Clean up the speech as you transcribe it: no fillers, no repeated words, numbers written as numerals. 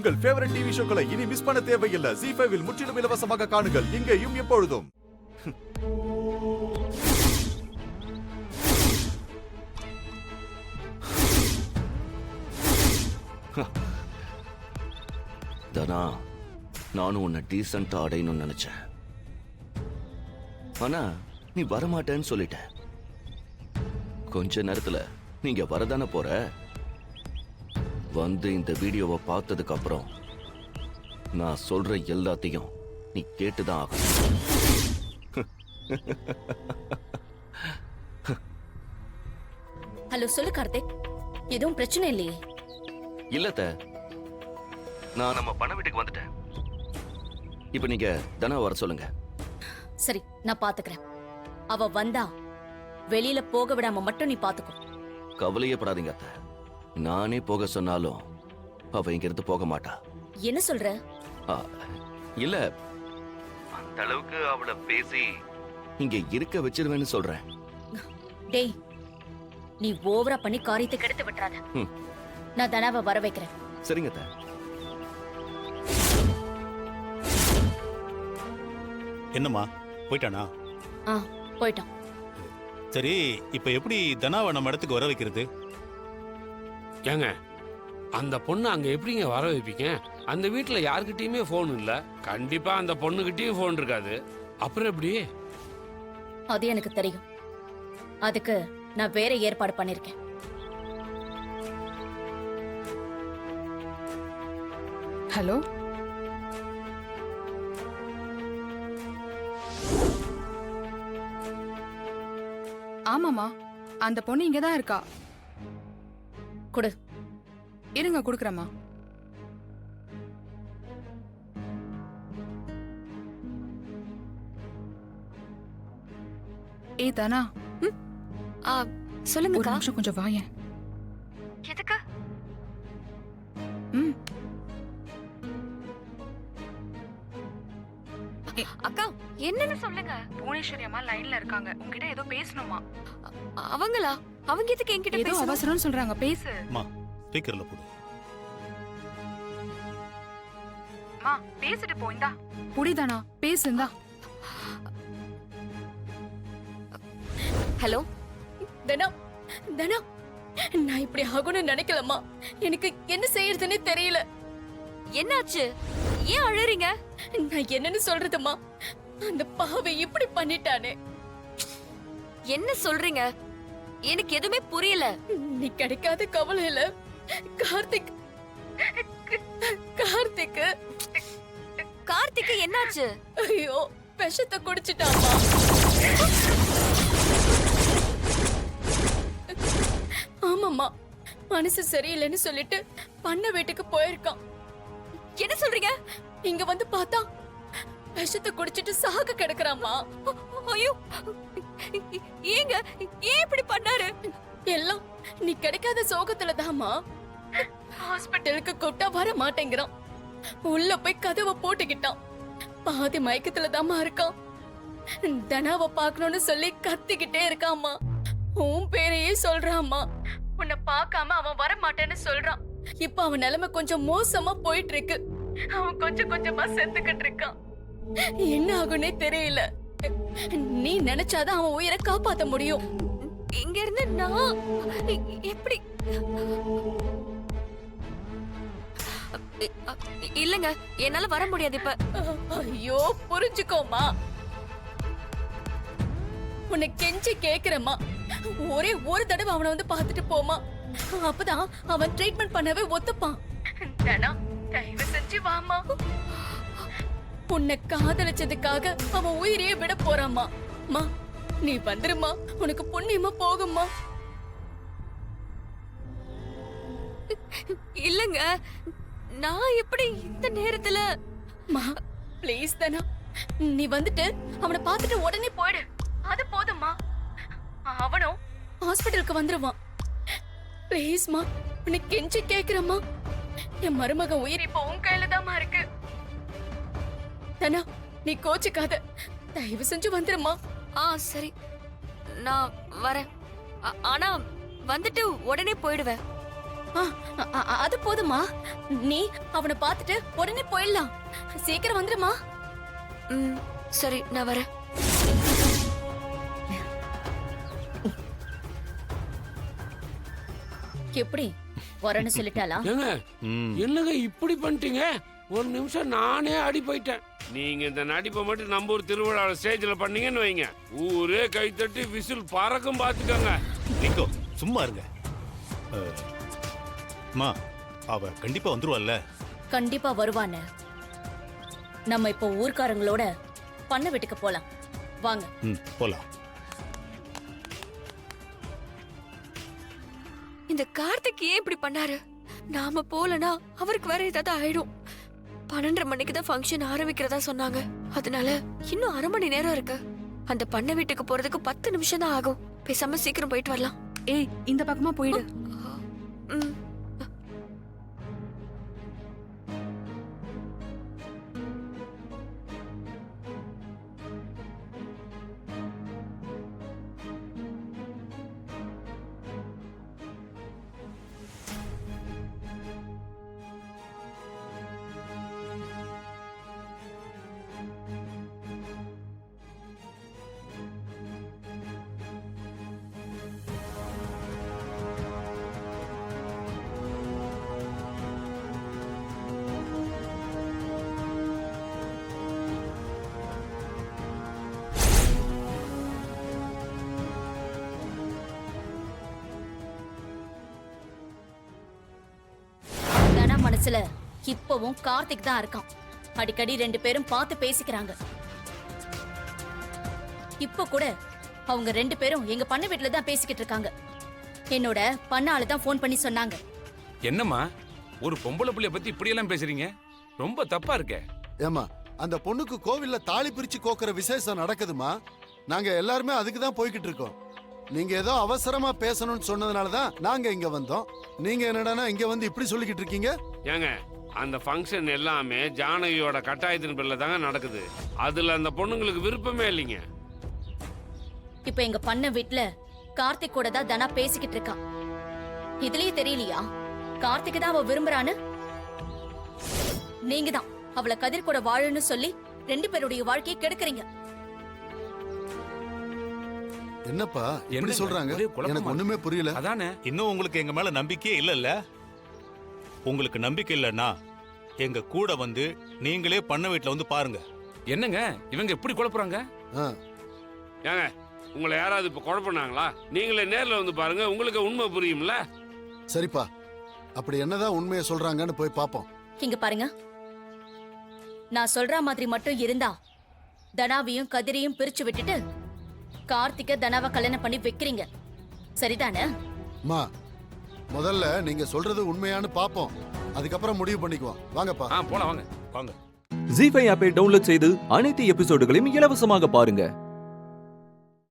உங்கள் favourite TV ஷோக்களை இனி miss பண்ண தேவையில்லை. ZEE5 இல் முற்றிலும் இலவசமாக காணுங்கள், இங்கேயும் எப்பொழுதும். தனா, நானும் உன்னை டீசென்ட்டா அடையணும்னு நினைச்சேன். ஆனா நீ வரமாட்டேன்னு சொல்லிட்ட. கொஞ்ச நேரத்துல நீங்க வரதானே போற. வந்து இந்த வீடியோவை பார்த்ததுக்கு அப்புறம் நான் சொல்ற எல்லாத்தையும் நீ கேட்டுதான் ஆகணும். ஹலோ, சொல்லு கார்த்திக். எதுவும் பிரச்சனை இல்லையே? இல்லத்த, நான் நம்ம பண்ண வீட்டுக்கு வந்துட்டேன். இப்ப நீங்க தனா வர சொல்லுங்க. சரி, நான் பாத்துக்கிறேன். அவ வந்தா வெளியில போக விடாம மட்டும் நீ பாத்துக்கோ. கவலையே படாதீங்க அத்த. நானே போக சொன்னாலும் அவ இங்க இருந்து போக மாட்டா. என்ன சொல்ற? இல்ல, அந்த அளவுக்கு அவளை பேசி இங்க இருக்க வச்சிருவேன்னு சொல்றேன். டேய், நீ ஓவரா பண்ணி காரியத்தை கெடுத்து விட்டுறாத. நான் தனாவை வர வைக்கிறேன். சரிங்க அத்த. என்னம்மா, போயிட்டானா? போயிட்டான். சரி, இப்ப எப்படி தனாவை நம்ம இடத்துக்கு வர வைக்கிறது? ஏங்க, அந்த பொண்ணு அங்க எப்படிங்க வர வைப்பீங்க? அந்த வீட்டுல யாருக்கிட்டயுமே போன் இல்ல. கண்டிப்பா அந்த பொண்ணுகிட்டயும் போன் இருக்காது. அப்புறம் எப்படி? அது எனக்கு தெரியும். அதுக்கு நான் வேற ஏற்பாடு பண்ணிருக்கேன். ஹலோ, ஆமாமா, அந்த பொண்ணு இங்கதான் இருக்கா. கொடு. இருங்க, குடுக்கறேம்மா. ஏய் தனா, சொல்லுங்க. ஒரு நிமிஷம் கொஞ்சம் வாயேன். எதுக்கு? ம். அக்கா, என்னன்னு சொல்லுங்க. புவனேஸ்வரி அம்மா லைன்ல இருக்காங்க. உன்கிட்ட ஏதோ பேசணுமா? அவங்களா? அவங்க எதுக்கு என்கிட்ட ஏதோ பேசணும்? அவசரம்னு சொல்றாங்க, பேசு. அம்மா, ஸ்பீக்கர்ல போடு. மா, பேசிட்டு போ. இந்தா புடிதானா, பேசு. இந்தா. ஹலோ தனா, தனா, நான் இப்படி ஆகணும்னு நினைக்கலம்மா. எனக்கு என்ன செய்யறதுன்னே தெரியல. என்னாச்சு? ஏன் அழறீங்க? நான் என்னன்னு சொல்றதுமா? அந்த பாவை இப்படி பண்ணிட்டானே. என்ன சொல்றீங்க? எனக்கு எதுவுமே புரியல. நீ கிடைக்காத கவலை இல்ல. கார்த்திக், கார்த்திக், கார்த்திக்கு என்னாச்சு? ஐயோ, விஷத்தை குடிச்சிட்டாமா. ஆமாம்மா, மனசு சரியில்லைன்னு சொல்லிட்டு பண்ண வீட்டுக்கு போயிருக்கான். என்ன சொல்றீங்க? இங்க வந்து பார்த்தா விஷத்தை குடிச்சிட்டு சாக கிடக்குறாமா. ஐயோ, ஏங்க ஏன் இப்படி பண்ணாரு? எல்லாம் நீ கிடைக்காத சோகத்துல தாமா. ஹாஸ்பிட்டலுக்கு கூப்பிட்டா வர மாட்டேங்கிறான். உள்ள போய் கதவை போட்டுக்கிட்டான். பாதி மயக்கத்துல தாமா இருக்கான். தனாவை பாக்கணும்னு சொல்லி கத்திக்கிட்டே இருக்காமா. உன் பேரையே சொல்றாமா. உன்னை பார்க்காம அவன் வர மாட்டேன்னு சொல்றான். இப்ப அவன் நிலைமை கொஞ்சம் மோசமா போயிட்டு இருக்கு. அவன் கொஞ்சம் கொஞ்சமா செத்துக்கிட்டு இருக்கான். என்ன ஆகுன்னே தெரியல. நீ நினைச்சாதான் அவன் உயிரை காப்பாத்த முடியும். இங்க இருந்து நான் எப்படி? இல்லங்க, என்னால வர முடியாது இப்ப. ஐயோ, புரிஞ்சுக்கோமா. உன்னை கெஞ்சி கேக்குறமா, ஒரே ஒரு தடவை அவனை வந்து பாத்துட்டு போமா. அப்பதான் அவன் ட்ரீட்மெண்ட் பண்ணவே ஒத்துப்பான். தனா, தயவு செஞ்சு வாமா. உன்னை காதலிச்சதுக்காக அவன் உயிரையே விட போறாமா. மா, நீ வந்துருமா. உனக்கு புண்ணியமா போகுமா. இல்லங்க, நான் எப்படி இந்த நேரத்துல? மா, ப்ளீஸ் தனா, நீ வந்துட்டு அவனை பார்த்துட்டு உடனே போயிடு. அது போதும்மா. அவனும் ஹாஸ்பிட்டலுக்கு வந்துருவான். ப்ளீஸ்மா, உன்னை கெஞ்சி கேக்குறம்மா. என் மருமகன் உயிர் இப்ப உன் கையில தாமா இருக்கு. தனா, நீ கோச்சுக்காத. தயவு செஞ்சு வந்துருமா. சரி, நான் வரேன். ஆனா வந்துட்டு உடனே போயிடுவேன். அது போதுமா? நீ அவனை பார்த்துட்டு உடனே போயிடலாம். சீக்கிரம் வந்துருமா. ம், சரி நான் வரேன். எப்படி வரேன்னு சொல்லிட்டாளா? ஏங்க ம். என்னங்க இப்படி பண்ணிட்டீங்க? ஒரு நிமிஷம் நானே அடி போயிட்டேன். நீங்க இந்த நடிப்பை மட்டும் நம்ம ஊர் திருவிழாவில் ஸ்டேஜில் பண்ணீங்கன்னு வைங்க, ஊரே கைத்தட்டி விசில் பறக்கும் பார்த்துக்கோங்க. லிங்கோ சும்மா இருங்க. அம்மா அவ கண்டிப்பா வந்துருவாள்ல. கண்டிப்பா வருவானே. நம்ம இப்போ ஊர்க்காரங்களோட பண்ண வீட்டுக்கு போலாம். வாங்க. ம், போலாம். இந்த கார்த்திக் ஏன் இப்படி பண்ணாரு? நாம போலனா அவருக்கு வேற ஏதாவது ஆயிடும். 12:30 மணிக்கு தான் ஃபங்க்ஷன் ஆரம்பிக்கிறதா சொன்னாங்க. அதனால இன்னும் 1/2 மணி நேரம் இருக்கு. அந்த பண்ண வீட்டுக்கு போறதுக்கு 10 நிமிஷம் தான் ஆகும். பேசாம சீக்கிரம் போயிட்டு வரலாம். ஏய், இந்த பக்கமா போயிடு. ம். தனா மனசுல இப்பவும் கார்த்திக் தான் இருக்கான். அடிக்கடி 2 பேரும் பார்த்து பேசிக்கிறாங்க. இப்ப கூட அவங்க 2 பேரும் எங்க பண்ண வீட்டுல தான் பேசிக்கிட்டு இருக்காங்க. என்னோட பண்ணால தான் ஃபோன் பண்ணி சொன்னாங்க. என்னம்மா ஒரு பொம்பளை புள்ளைய பத்தி இப்படி எல்லாம் பேசுறீங்க? ரொம்ப தப்பா இருக்கே. ஏமா, அந்த பொண்ணுக்கு கோவில்ல தாலி பிரிச்சு கோக்குற விசேஷம் நடக்குதுமா. நாங்க எல்லாருமே அதுக்கு தான் போய்கிட்டு இருக்கோம். நீங்க ஏதோ அவசரமா பேசணும்னு சொன்னதுனால தான் நாங்க இங்க வந்தோம். நீங்க என்னடானா இங்க வந்து இப்படி சொல்லிக்கிட்டு இருக்கீங்க? ஏங்க அந்த ஃபங்க்ஷன் எல்லாமே ஜானகியோட கட்டாயத்தின் பேர்ல தாங்க நடக்குது. அதுல அந்த பொண்ணுங்களுக்கு விருப்பமே இல்லைங்க. இப்ப எங்க பண்ண வீட்டுல கார்த்திக் கூட தான் தனா பேசிக்கிட்டு இருக்கான். இதுலயே தெரியலையா கார்த்திக் தான் அவ விரும்புறான்னு? நீங்க தான் அவளை கதிர் கூட வாழன்னு சொல்லி 2 பேருடைய வாழ்க்கையை கெடுக்குறீங்க. என்னப்பா எப்படி என்னங்க, சொல்றாங்க? ஒரே குழப்பமா எனக்கு ஒண்ணுமே புரியல. அதானே. இன்னும் உங்களுக்கு எங்க மேல நம்பிக்கையே இல்லல்ல? உங்களுக்கு நம்பிக்கை இல்லைன்னா எங்க கூட வந்து நீங்களே பண்ண வீட்டுல வந்து பாருங்க. என்னங்க இவங்க எப்படி குழப்புறாங்க? ஆ, ஏங்க உங்களை யாராவது இப்ப குழப்பினாங்களா? நீங்களே நேர்ல வந்து பாருங்க, உங்களுக்கு உண்மை புரியும்ல. சரிப்பா, அப்படி என்னதான் உண்மையை சொல்றாங்கன்னு போய் பாப்போம். இங்க பாருங்க, நான் சொல்ற மாதிரி மட்டும் இருந்தா தனாவையும் கதிரையும் பிரிச்சு விட்டுட்டு கார்த்திக தனாவை கல்யாணம் பண்ணி வைக்கிறீங்க, சரிதானே? அம்மா, முதல்ல நீங்க சொல்றது உண்மையான்னு பாப்போம். அதுக்கப்புறம் முடிவு பண்ணிக்குவோம். வாங்கப்பா. போலாம் வாங்க. வாங்க. ஜீ5 ஆப்பை டவுன்லோட் செய்து அனைத்து எபிசோடுகளையும் இலவசமாக பாருங்க.